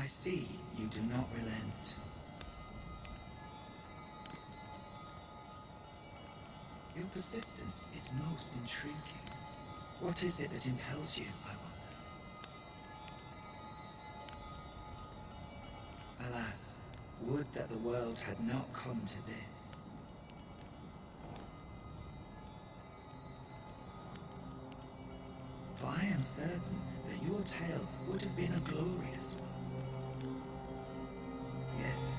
I see you do not relent. Your persistence is most intriguing. What is it that impels you, I wonder? Alas, would that the world had not come to this. For I am certain that your tale would have been a glorious one. Yet,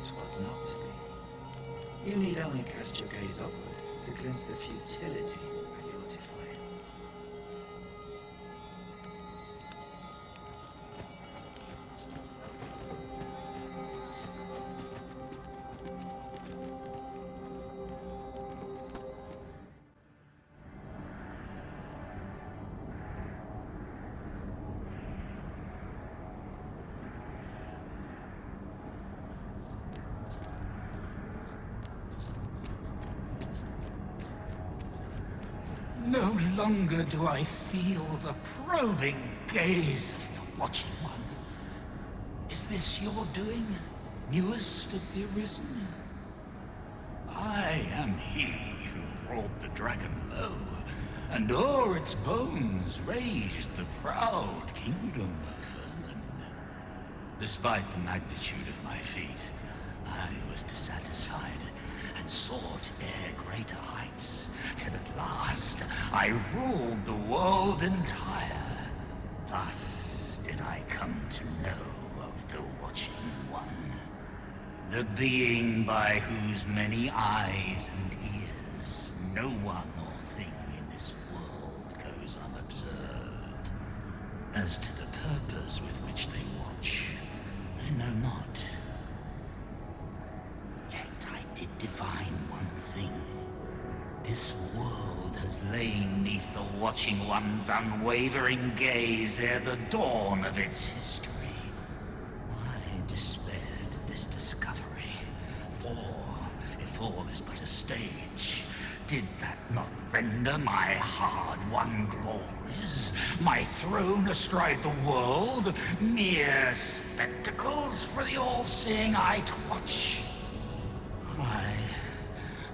'twas not to be. You need only cast your gaze upward to glimpse the futility of your defiance. No longer do I feel the probing gaze of the Watching One. Is this your doing, newest of the Arisen? I am he who brought the dragon low, and o'er its bones raised the proud kingdom of Vermin. Despite the magnitude of my feat, I was dissatisfied, and sought ere greater heights, till at last I ruled the world entire. Thus did I come to know of the Watching One, the being by whose many eyes and ears no one or thing in this world goes unobserved. As to the purpose with which they watch, I know not. Yet I did divine one thing. This world has lain neath the Watching One's unwavering gaze ere the dawn of its history. I despaired at this discovery, for if all is but a stage, did that not render my hard-won glories, my throne astride the world, mere spectacles for the all-seeing eye to watch? Why,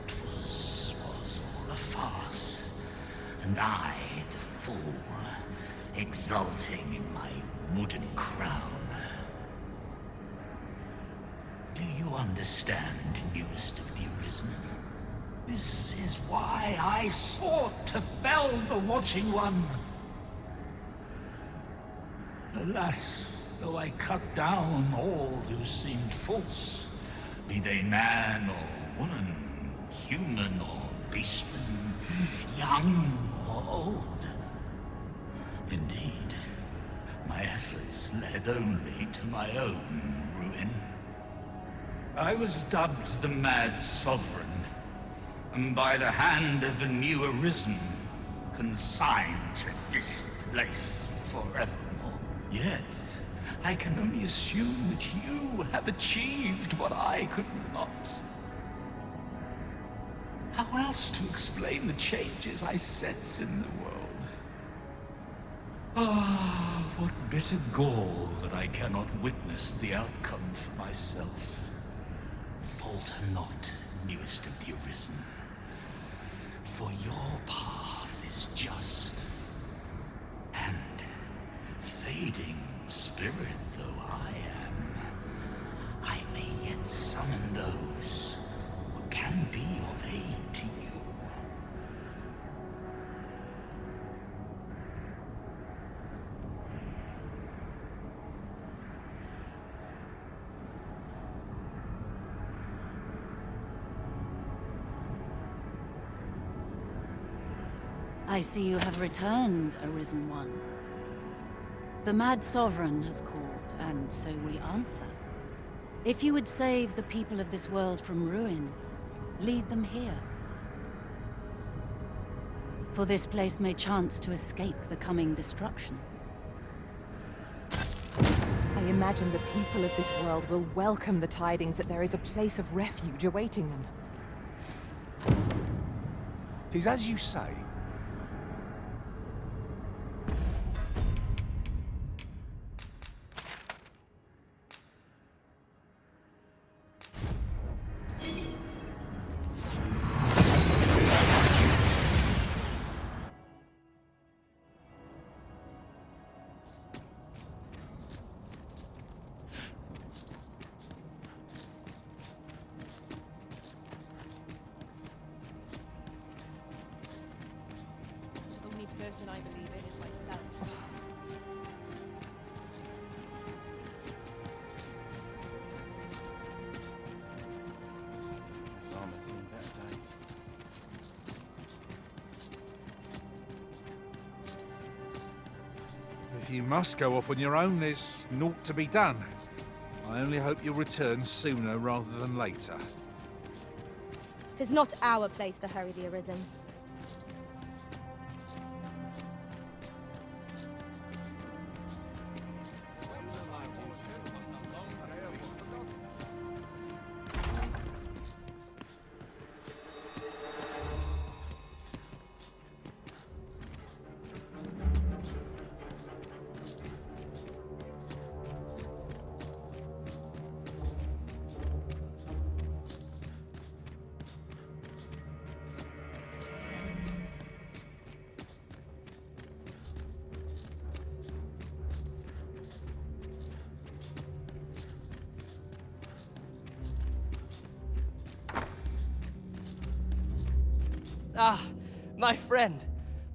'twas all a farce, and I, the fool, exulting in my wooden crown. Do you understand, newest of the Arisen? This is why I sought to fell the Watching One. Alas, though I cut down all who seemed false, be they man or woman, human or beastman, young or old. Indeed, my efforts led only to my own ruin. I was dubbed the Mad Sovereign, and by the hand of a new Arisen, consigned to this place forevermore. Yet, I can only assume that you have achieved what I could not. How else to explain the changes I sense in the world? Ah, what bitter gall that I cannot witness the outcome for myself. Falter not, newest of the Arisen, for your path is just, and fading spirit though I am, I may yet summon those who can be of aid to you. I see you have returned, Arisen One. The Mad Sovereign has called, and so we answer. If you would save the people of this world from ruin, lead them here. For this place may chance to escape the coming destruction. I imagine the people of this world will welcome the tidings that there is a place of refuge awaiting them. 'Tis as you say. person I believe in is myself. This armor's seen better days. If you must go off on your own, there's naught to be done. I only hope you'll return sooner rather than later. 'Tis not our place to hurry the Arisen. Ah, my friend.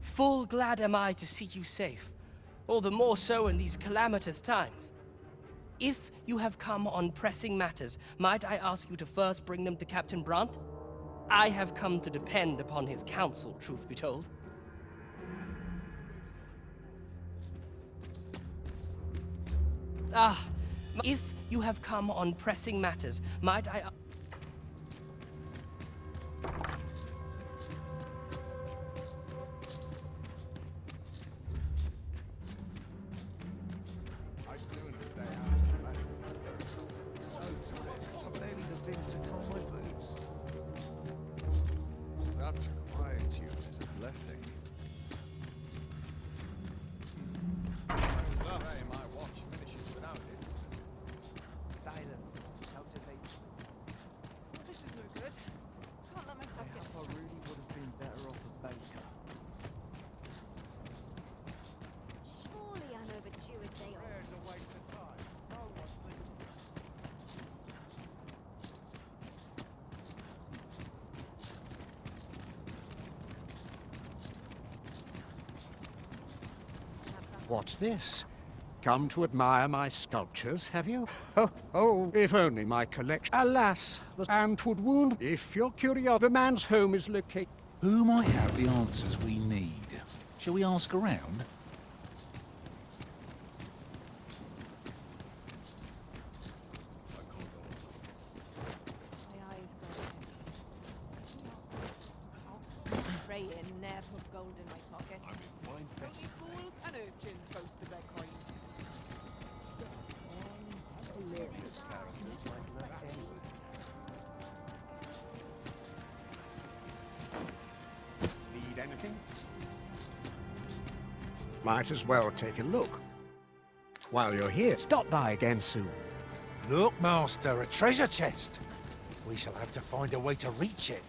Full glad am I to see you safe. All the more so in these calamitous times. If you have come on pressing matters, might I ask you to first bring them to Captain Brant? I have come to depend upon his counsel, truth be told. Ah, if you have come on pressing matters, might I... Such quietude is a blessing. Pray my watch finishes without incident. Silence. Cultivate. Well, this is no good. Can't let myself get I really would have been better off a baker. Surely I'm overdue a day off. Prayer's a waste of time. No one's listening. What's this? Come to admire my sculptures, have you? Oh, if only my collection. Alas, and 'twould wound. If you're curious, the man's home is located. Who might have the answers we need? Shall we ask around? my eyes going. Praying ne'er put gold in my pocket. Only fools and urchins boast of their coin. Need anything? Might as well take a look. While you're here, stop by again soon. Look, Master, a treasure chest. We shall have to find a way to reach it.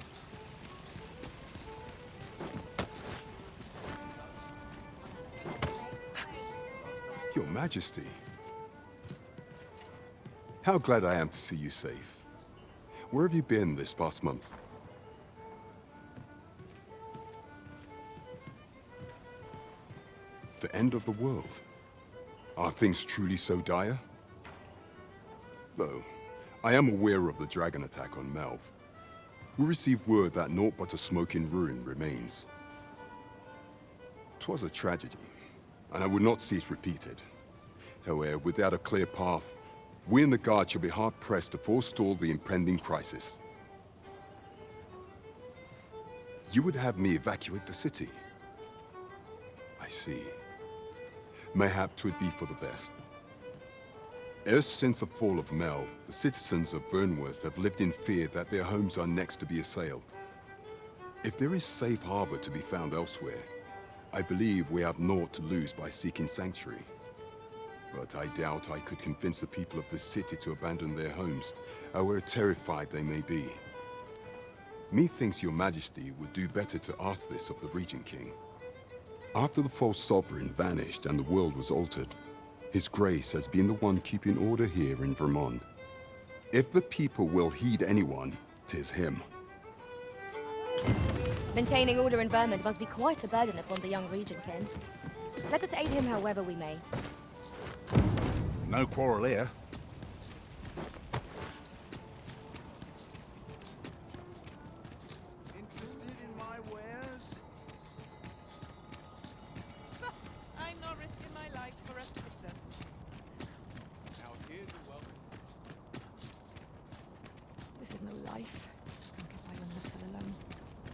Your Majesty. How glad I am to see you safe. Where have you been this past month? The end of the world. Are things truly so dire? Though, I am aware of the dragon attack on Melv. We received word that naught but a smoking ruin remains. 'Twas a tragedy, and I would not see it repeated. However, without a clear path, we in the Guard shall be hard-pressed to forestall the impending crisis. You would have me evacuate the city? I see. Mayhap 'twould be for the best. Ever since the fall of Melv, the citizens of Vernworth have lived in fear that their homes are next to be assailed. If there is safe harbor to be found elsewhere, I believe we have naught to lose by seeking sanctuary. But I doubt I could convince the people of this city to abandon their homes, however terrified they may be. Methinks your Majesty would do better to ask this of the Regent King. After the false sovereign vanished and the world was altered, His Grace has been the one keeping order here in Vermont. If the people will heed anyone, 'tis him. Maintaining order in Vermont must be quite a burden upon the young regent, Ken. Let us aid him however we may. No quarrel here. Interested in my wares? I'm not risking my life for a fitter. Now here's your welcome. This is no life. Can't get by on muscle alone.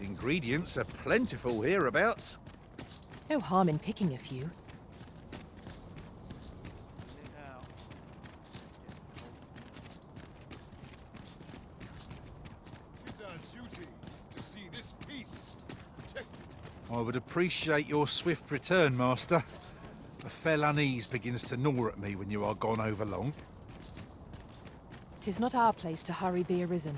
Ingredients are plentiful hereabouts. No harm in picking a few. Tis our duty to see this peace protected. I would appreciate your swift return, Master. A fell unease begins to gnaw at me when you are gone over long. 'Tis not our place to hurry the Arisen.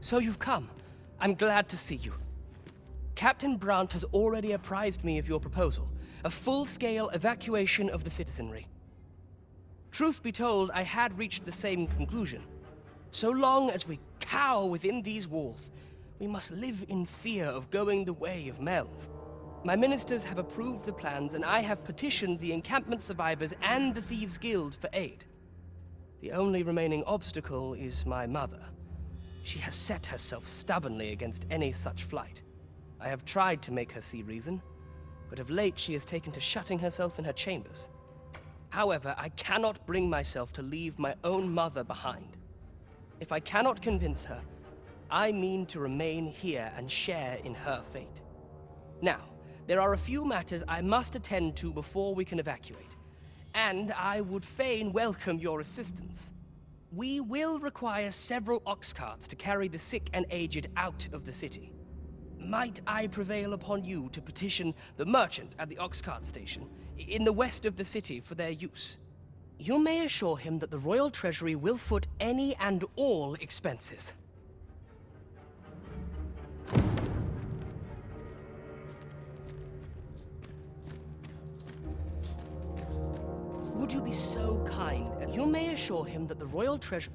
So you've come. I'm glad to see you. Captain Brandt has already apprised me of your proposal, a full-scale evacuation of the citizenry. Truth be told, I had reached the same conclusion. So long as we cower within these walls, we must live in fear of going the way of Melv. My ministers have approved the plans, and I have petitioned the encampment survivors and the Thieves' Guild for aid. The only remaining obstacle is my mother. She has set herself stubbornly against any such flight. I have tried to make her see reason, but of late she has taken to shutting herself in her chambers. However, I cannot bring myself to leave my own mother behind. If I cannot convince her, I mean to remain here and share in her fate. Now, there are a few matters I must attend to before we can evacuate, and I would fain welcome your assistance. We will require several ox carts to carry the sick and aged out of the city. Might I prevail upon you to petition the merchant at the ox cart station in the west of the city for their use? You may assure him that the royal treasury will foot any and all expenses. Would you be so kind? You may assure him that the royal treasury...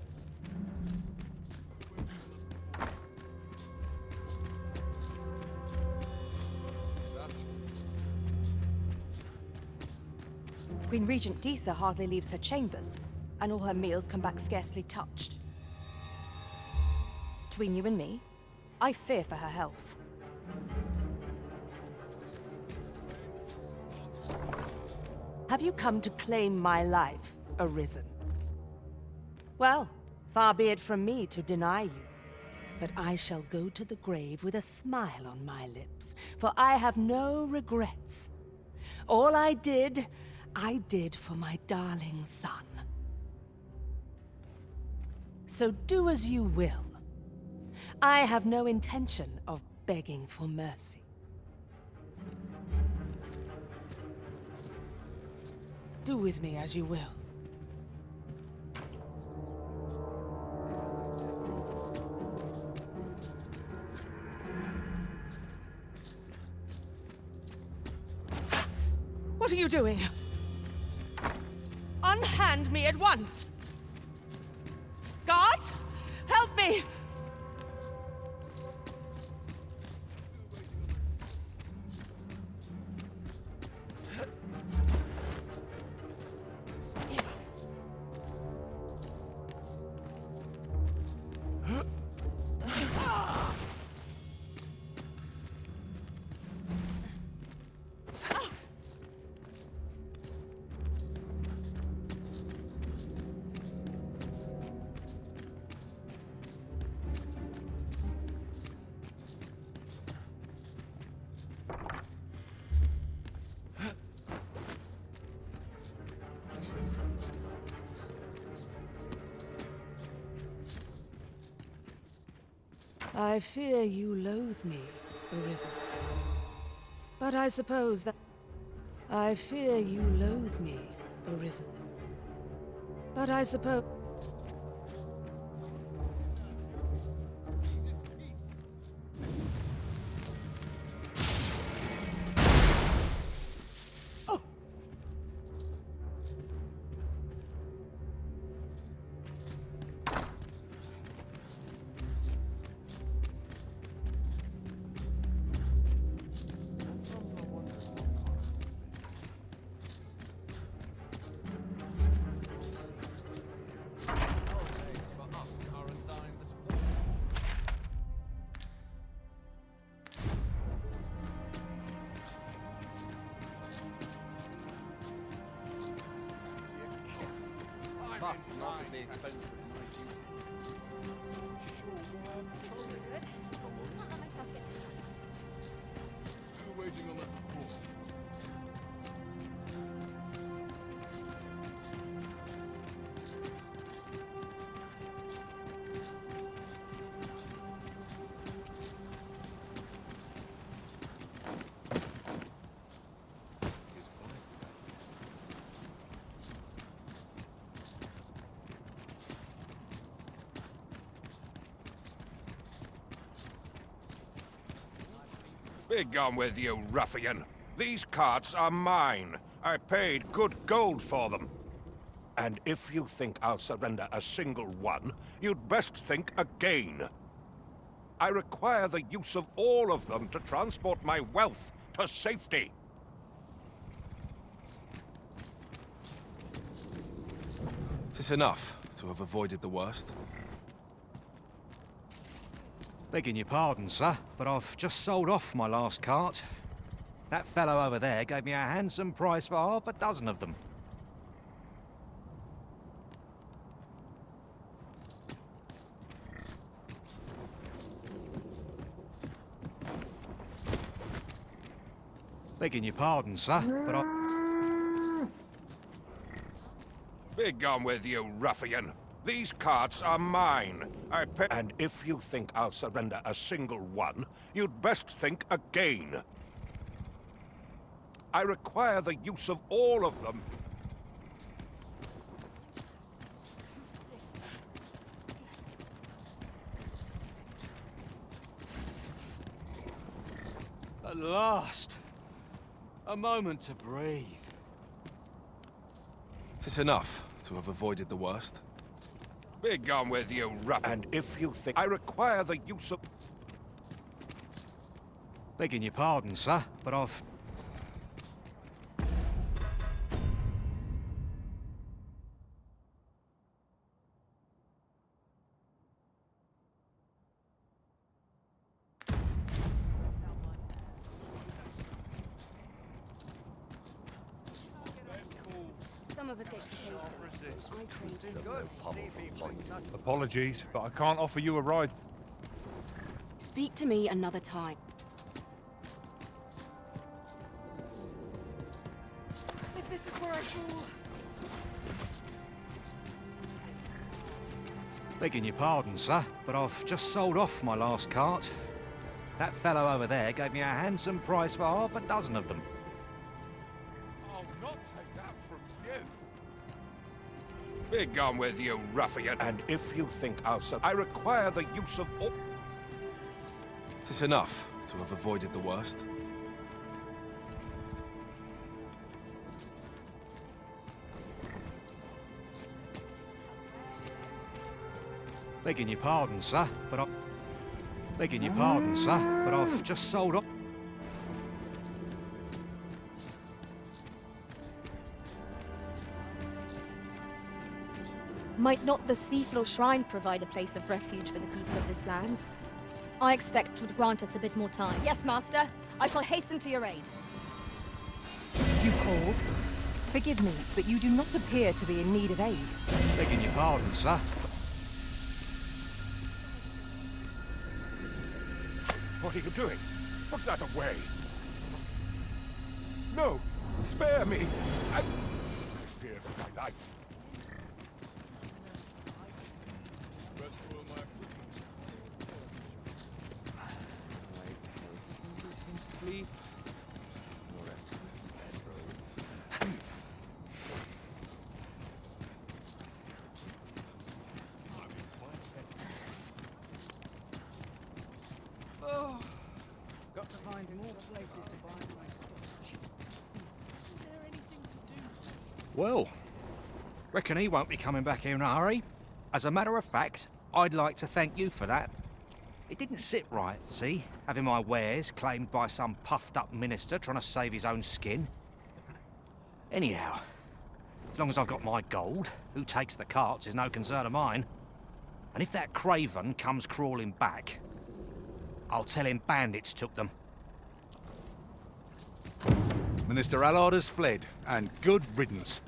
Queen Regent Disa hardly leaves her chambers, and all her meals come back scarcely touched. Between you and me, I fear for her health. Have you come to claim my life, Arisen? Well, far be it from me to deny you. But I shall go to the grave with a smile on my lips, for I have no regrets. All I did for my darling son. So do as you will. I have no intention of begging for mercy. Do with me as you will. What are you doing? Unhand me at once! Guards! Help me! I fear you loathe me, Arisen. But I suppose that... I fear you loathe me, Arisen. But I suppose... That's not at the expense of my duty. We're waiting on that report. Be gone with you, ruffian. These carts are mine. I paid good gold for them. And if you think I'll surrender a single one, you'd best think again. I require the use of all of them to transport my wealth to safety. Is it enough to have avoided the worst? Begging your pardon, sir, but I've just sold off my last cart. That fellow over there gave me a handsome price for half a dozen of them. Begging your pardon, sir, but I... Be gone with you, ruffian. These carts are mine. I pay... And if you think I'll surrender a single one, you'd best think again. I require the use of all of them. At last! A moment to breathe. Is it enough to have avoided the worst? Be gone with you, And if you think... I require the use of... Begging your pardon, sir, but I've... Some of us get complacent. I trained to Apologies, but I can't offer you a ride. Speak to me another time. If this is where I fall... Begging your pardon, sir, but I've just sold off my last cart. That fellow over there gave me a handsome price for half a dozen of them. I'll not take that from you. Be gone with you, ruffian. And if you think I'll... I require the use of all... Is it enough to have avoided the worst? Begging your pardon, sir, but I... Begging your pardon, sir, but I've just sold off... Might not the Seafloor Shrine provide a place of refuge for the people of this land? I expect to grant us a bit more time. Yes, Master. I shall hasten to your aid. You called? Forgive me, but you do not appear to be in need of aid. Begging your pardon, sir. What are you doing? Put that away. No! Spare me! I fear for my life. Oh, got to find more places to buy my storage. Isn't there anything to do? Well, reckon he won't be coming back here in a hurry. As a matter of fact, I'd like to thank you for that. It didn't sit right, see? Having my wares claimed by some puffed-up minister trying to save his own skin. Anyhow, as long as I've got my gold, who takes the carts is no concern of mine. And if that craven comes crawling back, I'll tell him bandits took them. Minister Allard has fled, and good riddance.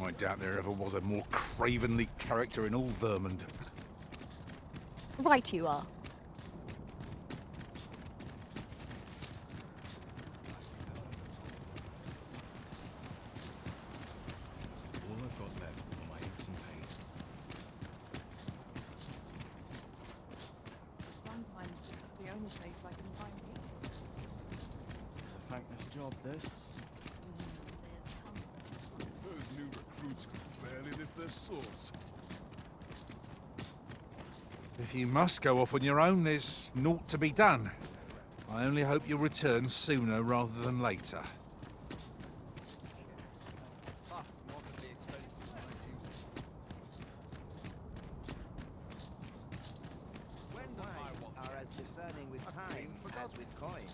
I doubt there ever was a more cravenly character in all Vermund. Right you are. All I've got left are my aches and pains. Sometimes this is the only place I can find peace. It's a thankless job, this. Those new recruits could barely lift their swords. If you must go off on your own, there's naught to be done. I only hope you'll return sooner rather than later. Are as discerning with time as with coin.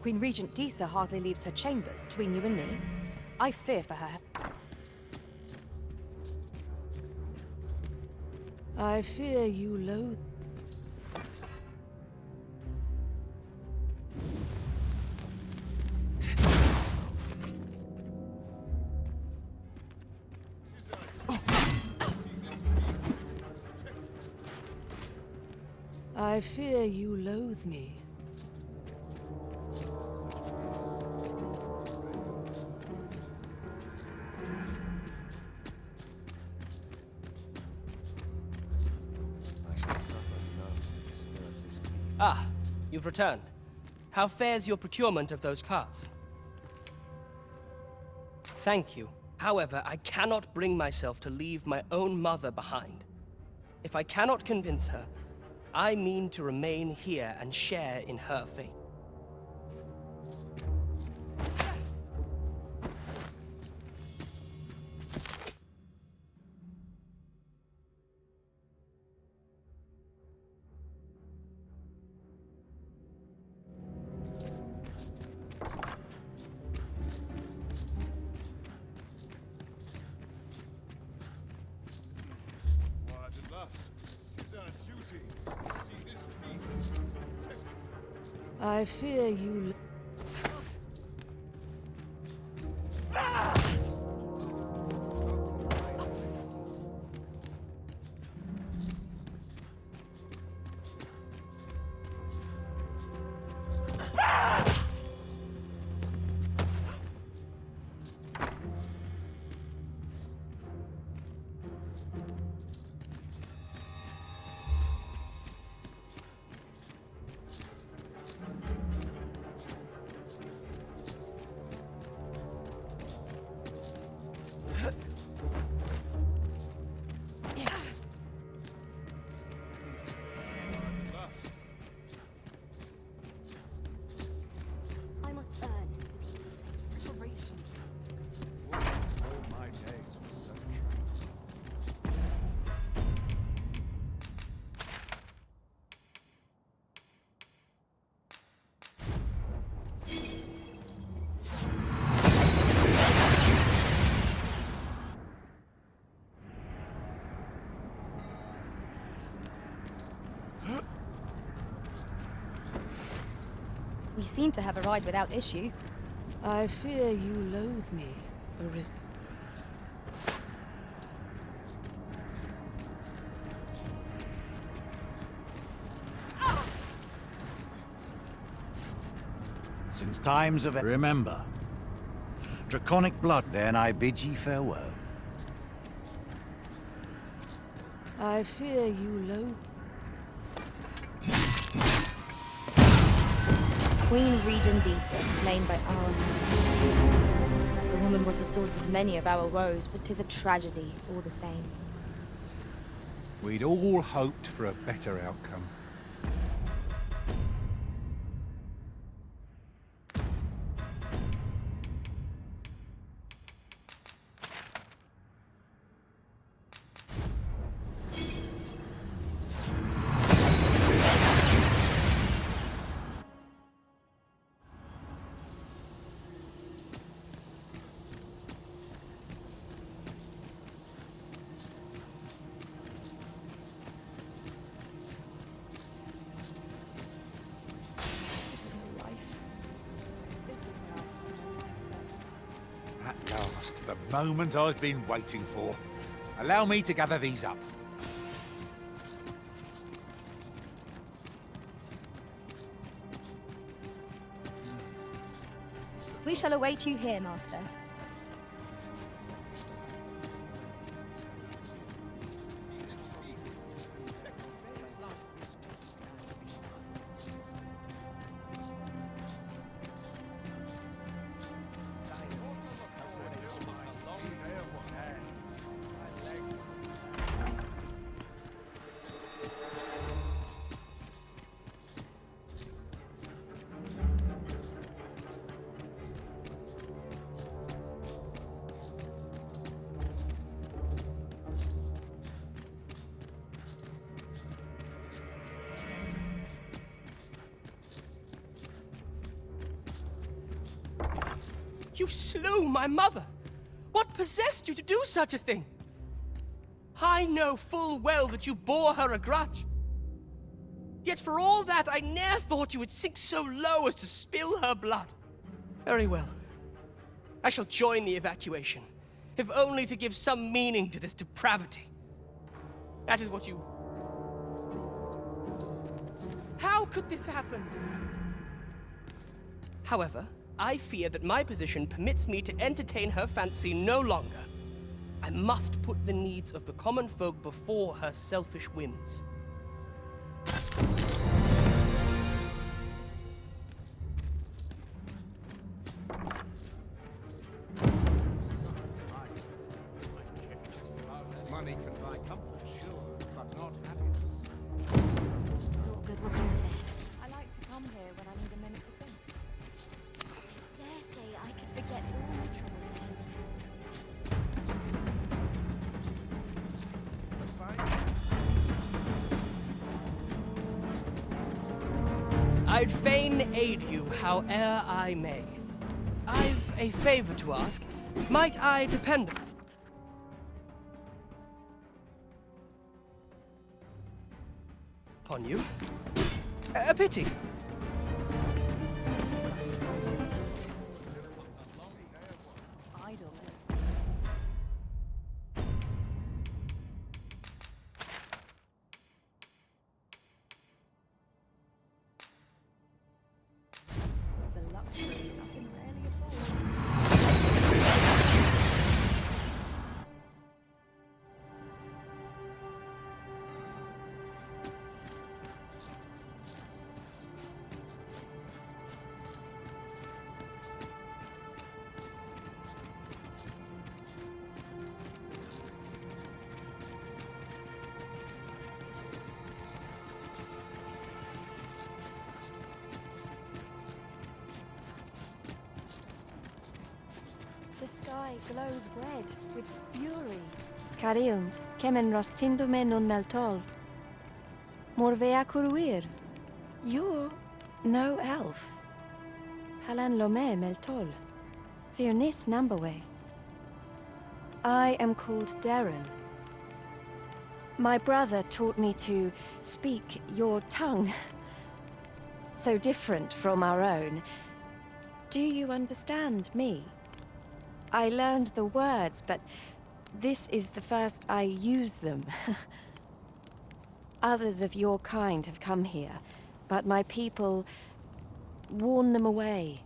Queen Regent Disa hardly leaves her chambers, between you and me. I fear for her. I fear you loathe. I fear you loathe me. Ah, you've returned. How fares your procurement of those carts? Thank you. However, I cannot bring myself to leave my own mother behind. If I cannot convince her, I mean to remain here and share in her fate. I fear you. I must earn the people's faith. Preparation. All my days were so true. We seem to have arrived without issue. I fear you loathe me, Arist. Since times of... Remember. Draconic blood, then I bid ye farewell. I fear you loathe. Queen Regent Disa, slain by our The woman was the source of many of our woes, but 'tis a tragedy all the same. We'd all hoped for a better outcome. At last, the moment I've been waiting for. Allow me to gather these up. We shall await you here, Master. You slew my mother! What possessed you to do such a thing? I know full well that you bore her a grudge. Yet for all that, I ne'er thought you would sink so low as to spill her blood. Very well. I shall join the evacuation, if only to give some meaning to this depravity. That is what you... How could this happen? However, I fear that my position permits me to entertain her fancy no longer. I must put the needs of the common folk before her selfish whims. Money can buy comfort, sure, but not happiness. What good will come of this? I like to come here when I need a minute to think. Dare say I could forget all my troubles here. I'd fain aid you, howe'er I may. I've a favor to ask. Might I depend upon you? A pity. It's a luxury, nothing rarely at all. The sky glows red with fury. Carilm, kemen rostindume non meltol. Morvea curuir. You're no elf. Halan lome meltol. Firnis nambawe. I am called Darren. My brother taught me to speak your tongue. So different from our own. Do you understand me? I learned the words, but this is the first I use them. Others of your kind have come here, but my people warn them away.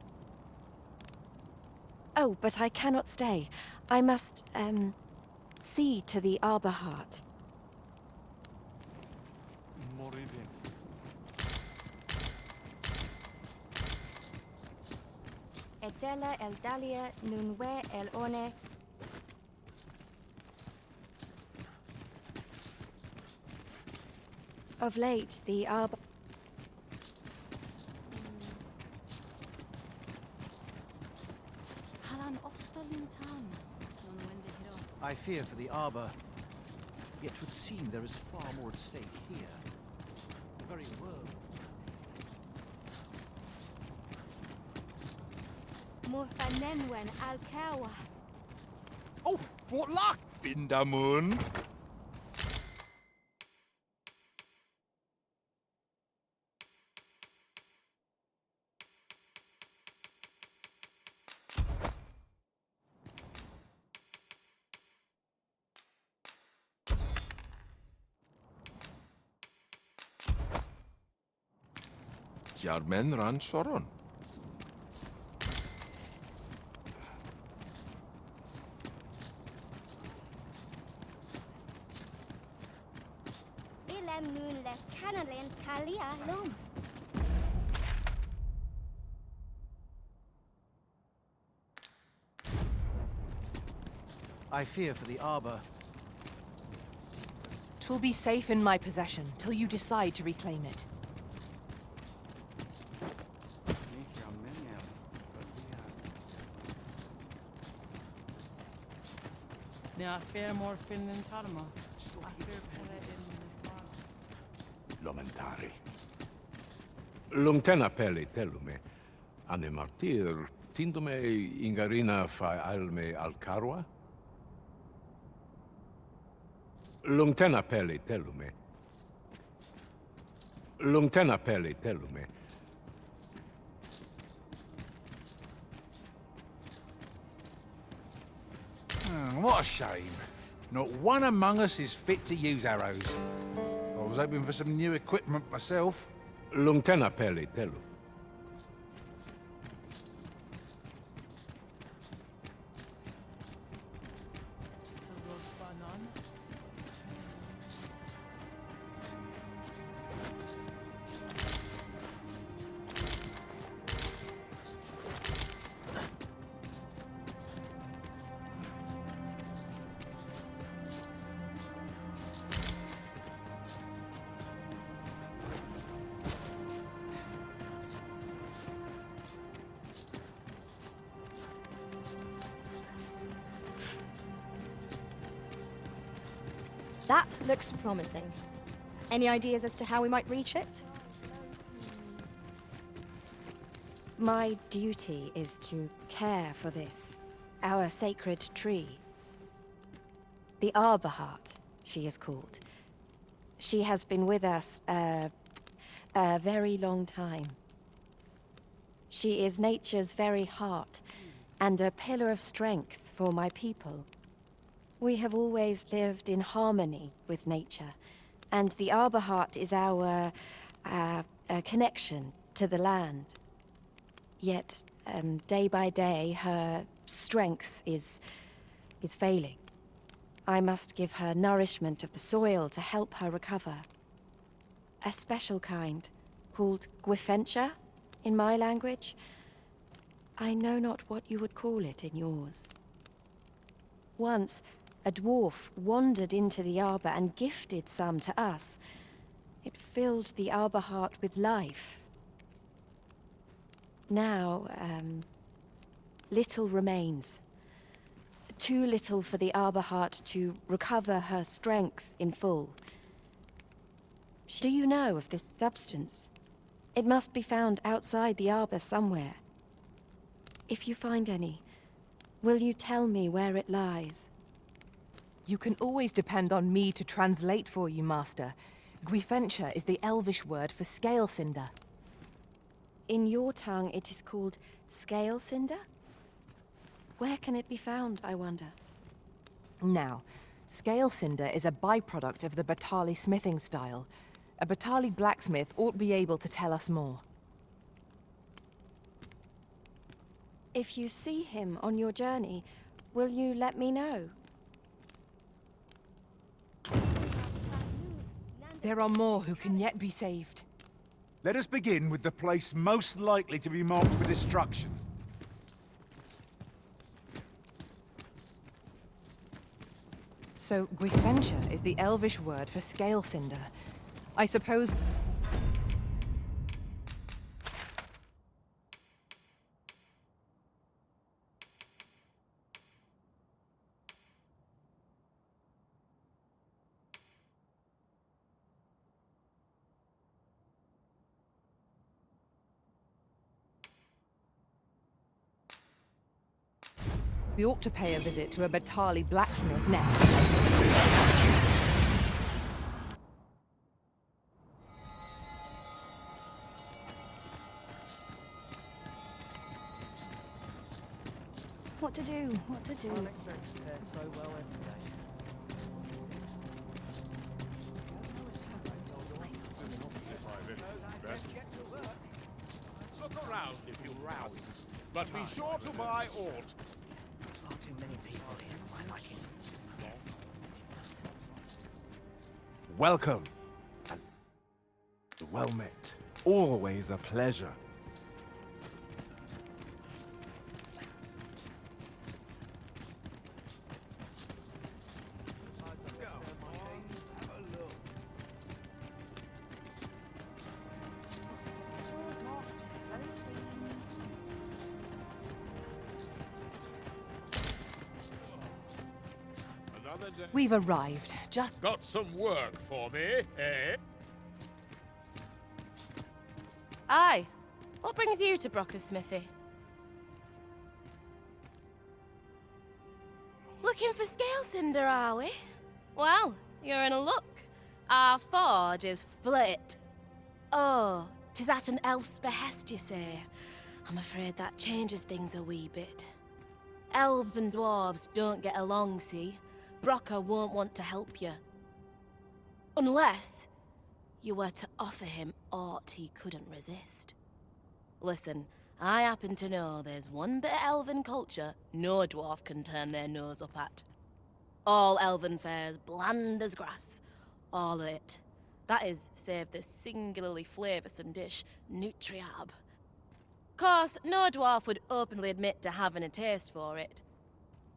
Oh, but I cannot stay. I must, see to the Arbor Heart. Etela el dalia nunwe el one. Of late, the arbor... I fear for the Arbor. Yet 'twould seem there is far more at stake here. The very world. Morfanenwen alkawa. Oh, what luck! Vindamun! Jarmen ran soron. Ilem nun les canalen kalia lom. I fear for the Arbor. 'Twill be safe in my possession till you decide to reclaim it. Now, fair more Finland Tarma. Lomentari. Lungtena peli telume. Ane martir tindume ingarina fa alme alcarua? Lungtena peli telume. Lungtena peli telume. What a shame. Not one among us is fit to use arrows. I was hoping for some new equipment myself. Lungtena peli telu. That looks promising. Any ideas as to how we might reach it? My duty is to care for this, our sacred tree. The Arbor Heart, she is called. She has been with us a very long time. She is nature's very heart, and a pillar of strength for my people. We have always lived in harmony with nature, and the Arbor Heart is our connection to the land. Yet, day by day, her strength is failing. I must give her nourishment of the soil to help her recover. A special kind, called Gwifentia in my language. I know not what you would call it in yours. Once, a dwarf wandered into the arbor and gifted some to us. It filled the Arbor Heart with life. Now, little remains. Too little for the Arbor Heart to recover her strength in full. Do you know of this substance? It must be found outside the arbor somewhere. If you find any, will you tell me where it lies? You can always depend on me to translate for you, Master. Gwifentia is the Elvish word for scale cinder. In your tongue, it is called scale cinder? Where can it be found, I wonder? Now, scale cinder is a byproduct of the Batali smithing style. A Batali blacksmith ought be able to tell us more. If you see him on your journey, will you let me know? There are more who can yet be saved. Let us begin with the place most likely to be marked for destruction. So, Gwyfencha is the Elvish word for scale cinder. I suppose... we ought to pay a visit to a Batali blacksmith next. What to do? What to do? Unexpected fared so well every day. Look around if you rouse, but be sure to buy alt. Far too many people here for my liking. Welcome. And well met. Always a pleasure. We've arrived. Just... Got some work for me, eh? Aye. What brings you to Brocker's smithy? Looking for scale cinder, are we? Well, you're in a luck. Our forge is flit. Oh, 'tis at an elf's behest, you say. I'm afraid that changes things a wee bit. Elves and dwarves don't get along, see? Brocker won't want to help you. Unless you were to offer him aught he couldn't resist. Listen, I happen to know there's one bit of elven culture no dwarf can turn their nose up at. All elven fare's bland as grass. All of it. That is, save the singularly flavoursome dish, Nutriab. Course, no dwarf would openly admit to having a taste for it.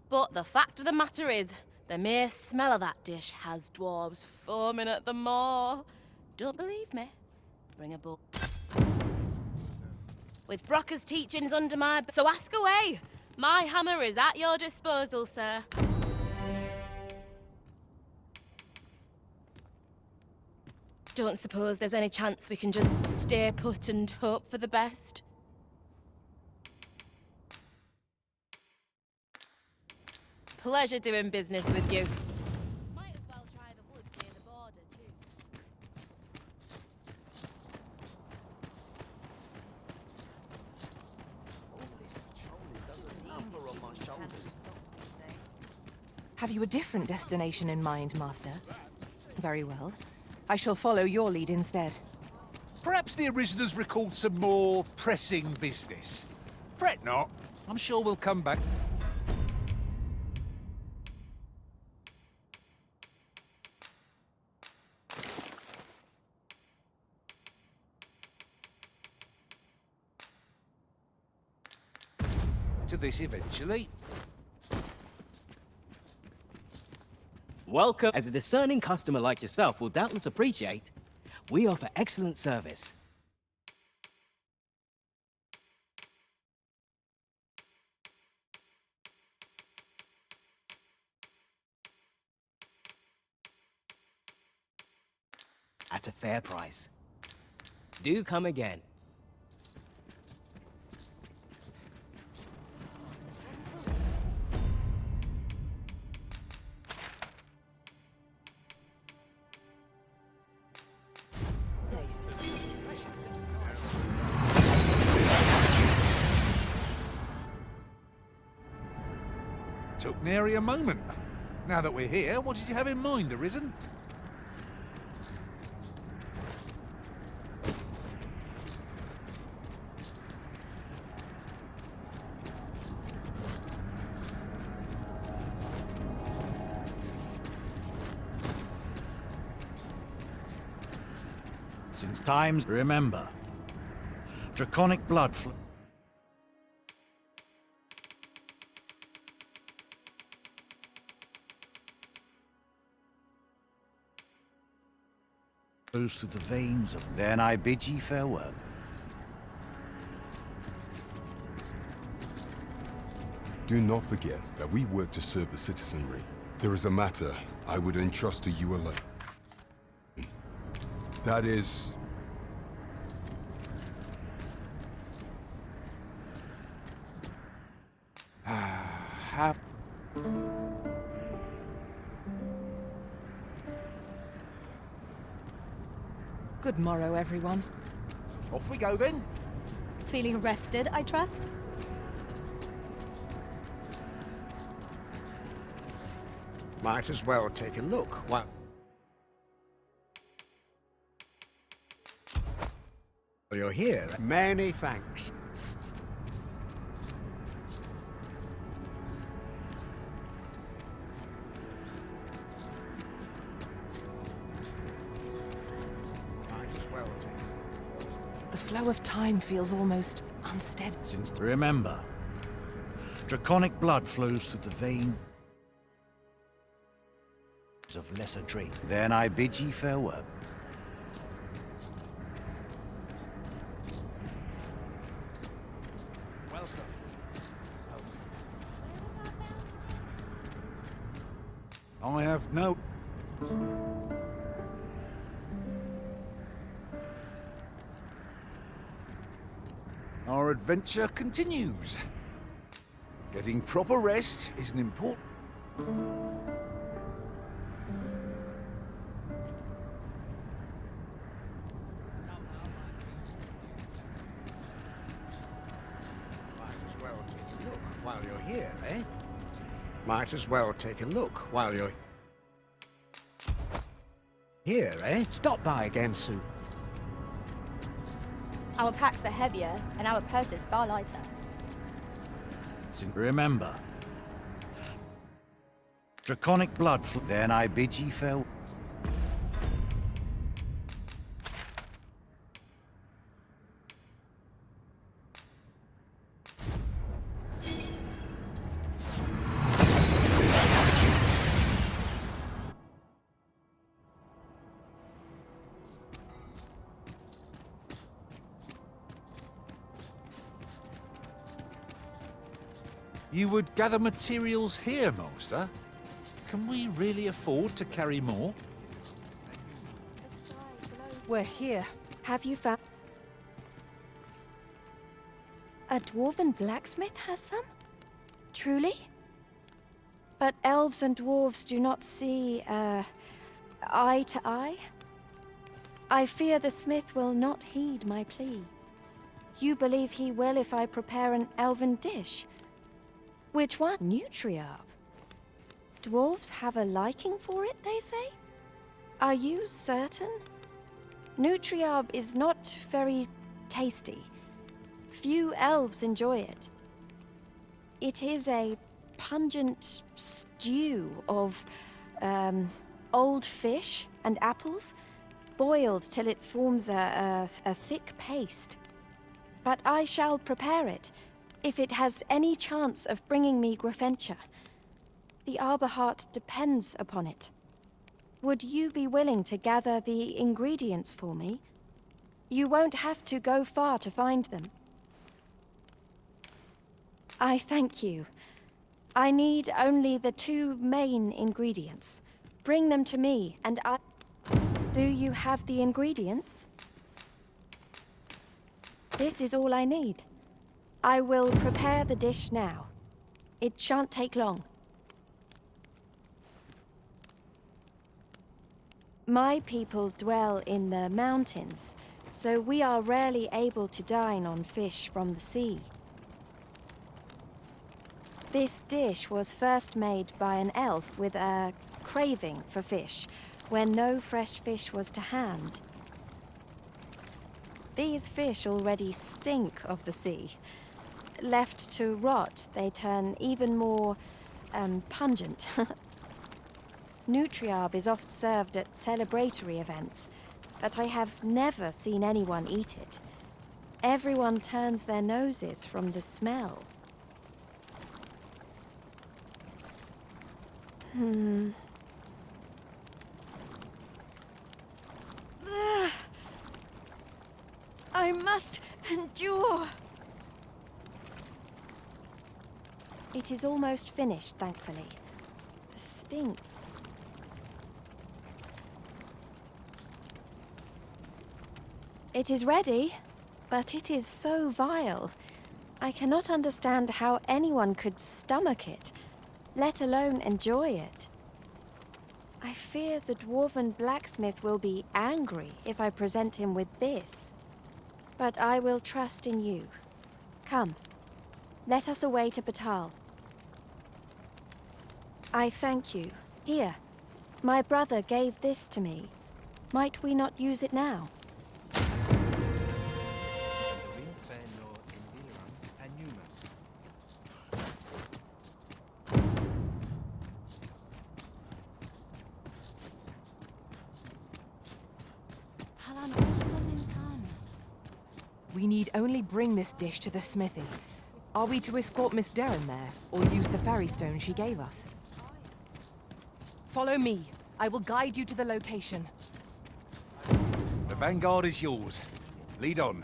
But the fact of the matter is, the mere smell of that dish has dwarves foaming at the maw. Don't believe me? Bring a book. With Brocker's teachings under my... So ask away! My hammer is at your disposal, sir. Don't suppose there's any chance we can just stay put and hope for the best? Pleasure doing business with you. Might as well try the woods near the border, too. Have you a different destination in mind, Master? Very well. I shall follow your lead instead. Perhaps the Ariseners recalled some more pressing business. Fret not. I'm sure we'll come back. To this eventually. Welcome. As a discerning customer like yourself will doubtless appreciate, we offer excellent service. At a fair price. Do come again. Took nary a moment. Now that we're here, what did you have in mind, Arisen? Since times remember, draconic blood flow. Flows through the veins of... Then I bid ye farewell. Do not forget that we work to serve the citizenry. There is a matter I would entrust to you alone. That is... Good morrow, everyone. Off we go then. Feeling rested, I trust? Might as well take a look while you're here. Many thanks. The flow of time feels almost unsteady. Since remember, draconic blood flows through the vein of lesser drink. Then I bid ye farewell. Welcome. I have no... Our adventure continues. Getting proper rest is an important... While you're here, eh? Might as well take a look while you're here, eh? Stop by again soon. Our packs are heavier, and our purses far lighter. Remember, draconic blood. Then I bid ye farewell. You would gather materials here, Master? Can we really afford to carry more? We're here. Have you found... A dwarven blacksmith has some? Truly? But elves and dwarves do not see, eye to eye? I fear the smith will not heed my plea. You believe he will if I prepare an elven dish? Which one? Nutriarb. Dwarves have a liking for it, they say? Are you certain? Nutriarb is not very tasty. Few elves enjoy it. It is a pungent stew of, old fish and apples, boiled till it forms a thick paste. But I shall prepare it, if it has any chance of bringing me Grafentia. The Arbor Heart depends upon it. Would you be willing to gather the ingredients for me? You won't have to go far to find them. I thank you. I need only the 2 main ingredients. Bring them to me, and I... Do you have the ingredients? This is all I need. I will prepare the dish now. It shan't take long. My people dwell in the mountains, so we are rarely able to dine on fish from the sea. This dish was first made by an elf with a craving for fish, when no fresh fish was to hand. These fish already stink of the sea. Left to rot, they turn even more, pungent. Nutriarb is oft served at celebratory events, but I have never seen anyone eat it. Everyone turns their noses from the smell. I must endure. It is almost finished, thankfully. The stink. It is ready, but it is so vile. I cannot understand how anyone could stomach it, let alone enjoy it. I fear the dwarven blacksmith will be angry if I present him with this. But I will trust in you. Come, let us away to Portare. I thank you. Here, my brother gave this to me. Might we not use it now? We need only bring this dish to the smithy. Are we to escort Miss Derren there, or use the ferry stone she gave us? Follow me. I will guide you to the location. The vanguard is yours. Lead on.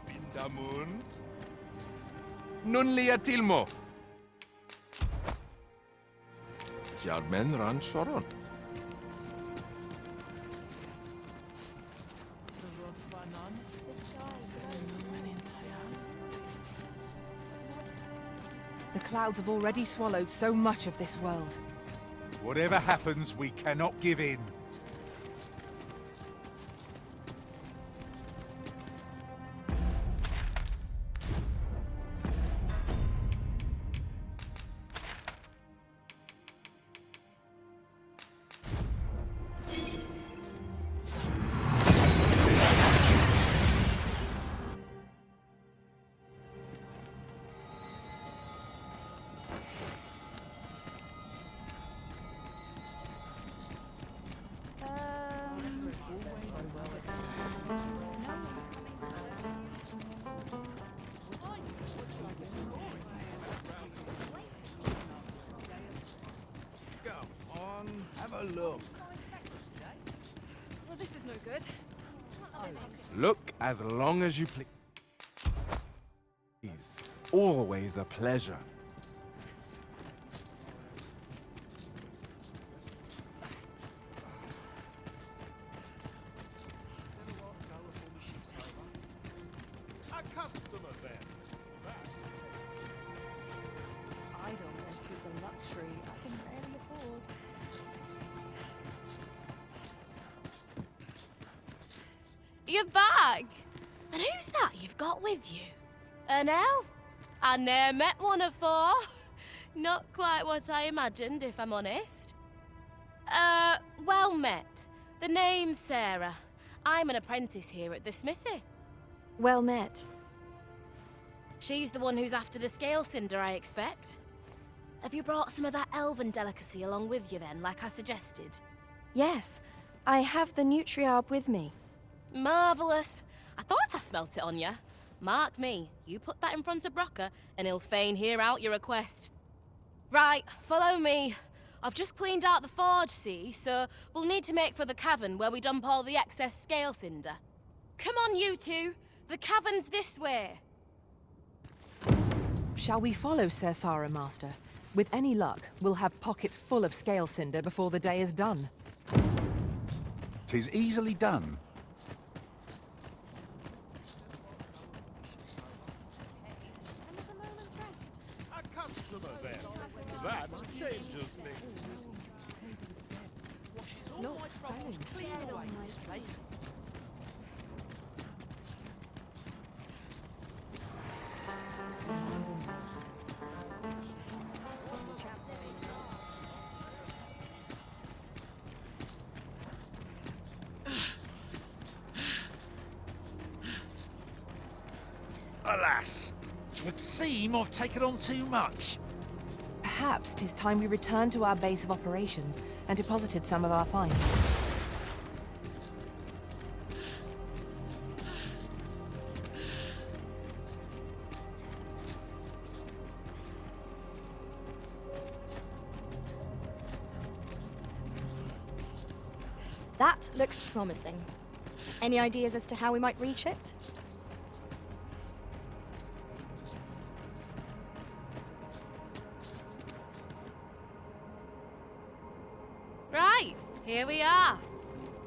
Vindamun. Nun lia tilmo. Kjarmen ran soron. The clouds have already swallowed so much of this world. Whatever happens, we cannot give in. Have a look. Well, this is no good. Look as long as you please. Always a pleasure. A customer then. Idleness is a luxury I can rarely afford. You're back! And who's that you've got with you? An elf? I ne'er met one afore. Not quite what I imagined, if I'm honest. Well met. The name's Sarah. I'm an apprentice here at the smithy. Well met. She's the one who's after the scale cinder, I expect. Have you brought some of that elven delicacy along with you then, like I suggested? Yes, I have the Nutriarb with me. Marvellous. I thought I smelt it on you. Mark me, you put that in front of Brocker, and he'll fain hear out your request. Right, follow me. I've just cleaned out the forge, see, so we'll need to make for the cavern where we dump all the excess scale cinder. Come on, you two. The cavern's this way. Shall we follow Sir Sara, Master? With any luck, we'll have pockets full of scale cinder before the day is done. 'Tis easily done. A customer then. That changes things. Not selling. Clear away this place. Alas, 'twould seem I've taken on too much. Perhaps 'tis time we returned to our base of operations and deposited some of our finds. That looks promising. Any ideas as to how we might reach it? Right, here we are.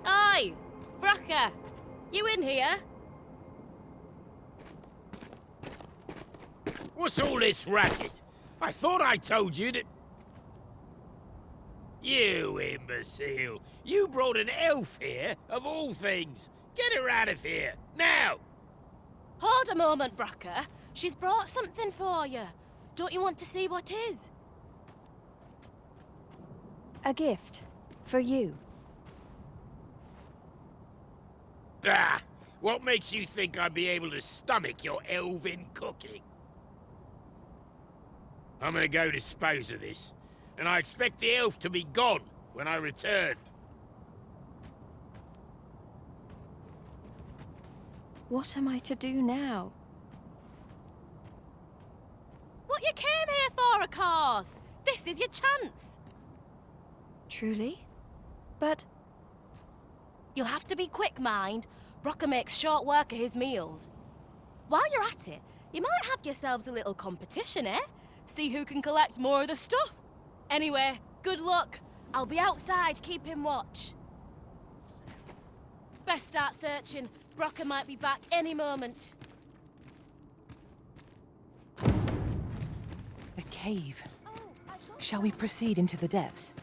Oi, Brocker, you in here? What's all this racket? I thought I told you that... You imbecile! You brought an elf here, of all things! Get her out of here, now! Hold a moment, Brocker. She's brought something for you. Don't you want to see what is? A gift. For you. Bah! What makes you think I'd be able to stomach your elven cooking? I'm gonna go dispose of this, and I expect the elf to be gone when I return. What am I to do now? What you came here for, of course! This is your chance! Truly? But... You'll have to be quick, mind. Brocker makes short work of his meals. While you're at it, you might have yourselves a little competition, eh? See who can collect more of the stuff. Anyway, good luck. I'll be outside keeping watch. Best start searching. Brocker might be back any moment. The cave. Shall we proceed into the depths?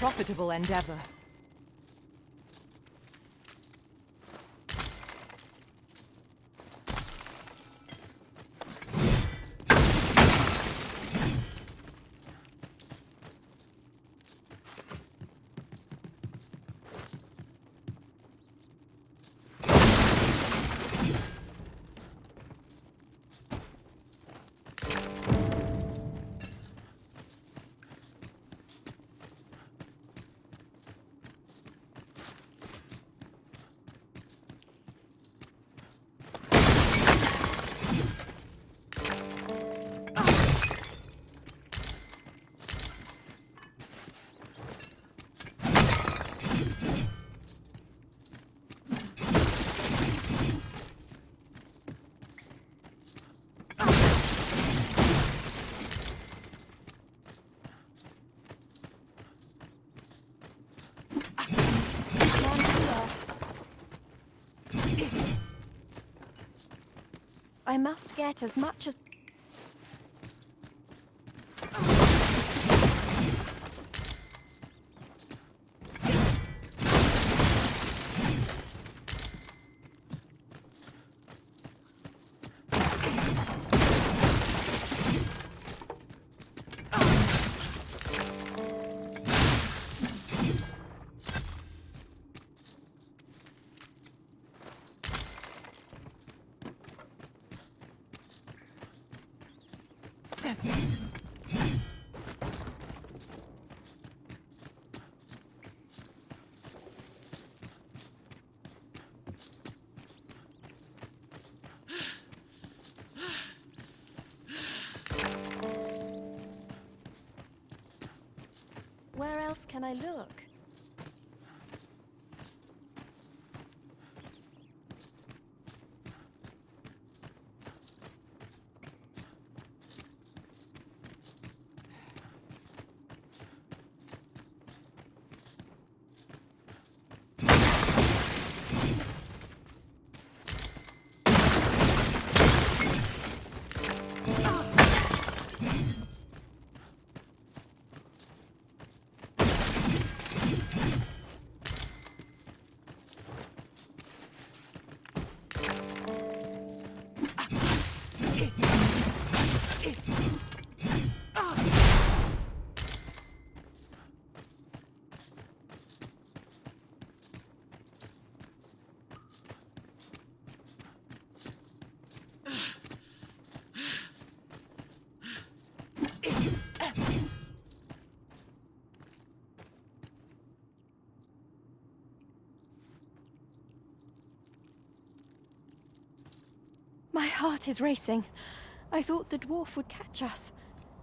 Profitable endeavor. I must get as much as... Where else can I look? My heart is racing. I thought the dwarf would catch us.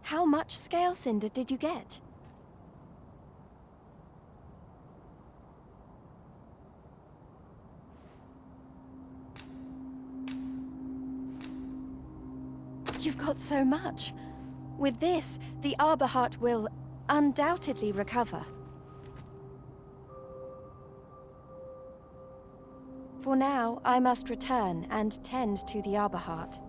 How much scale cinder did you get? You've got so much. With this, the Arbor Heart will undoubtedly recover. For now, I must return and tend to the Arbor Heart.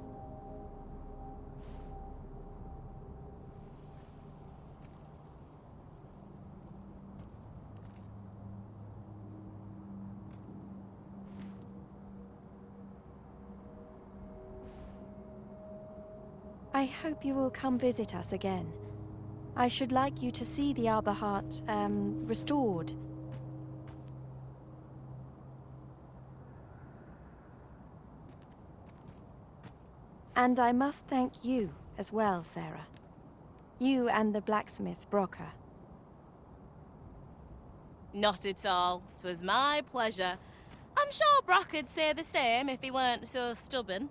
I hope you will come visit us again. I should like you to see the Arbor Heart, restored. And I must thank you as well, Sarah. You and the blacksmith, Brocker. Not at all. 'Twas my pleasure. I'm sure Brock'd say the same if he weren't so stubborn.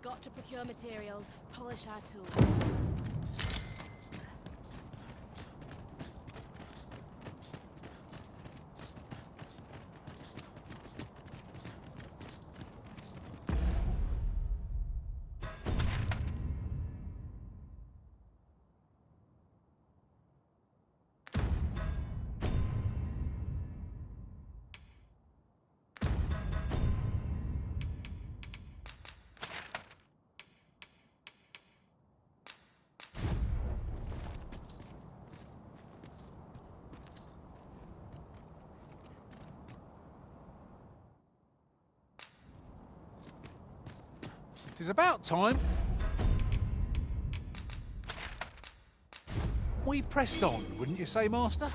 Got to procure materials, polish our tools. It is about time we pressed on, wouldn't you say, Master?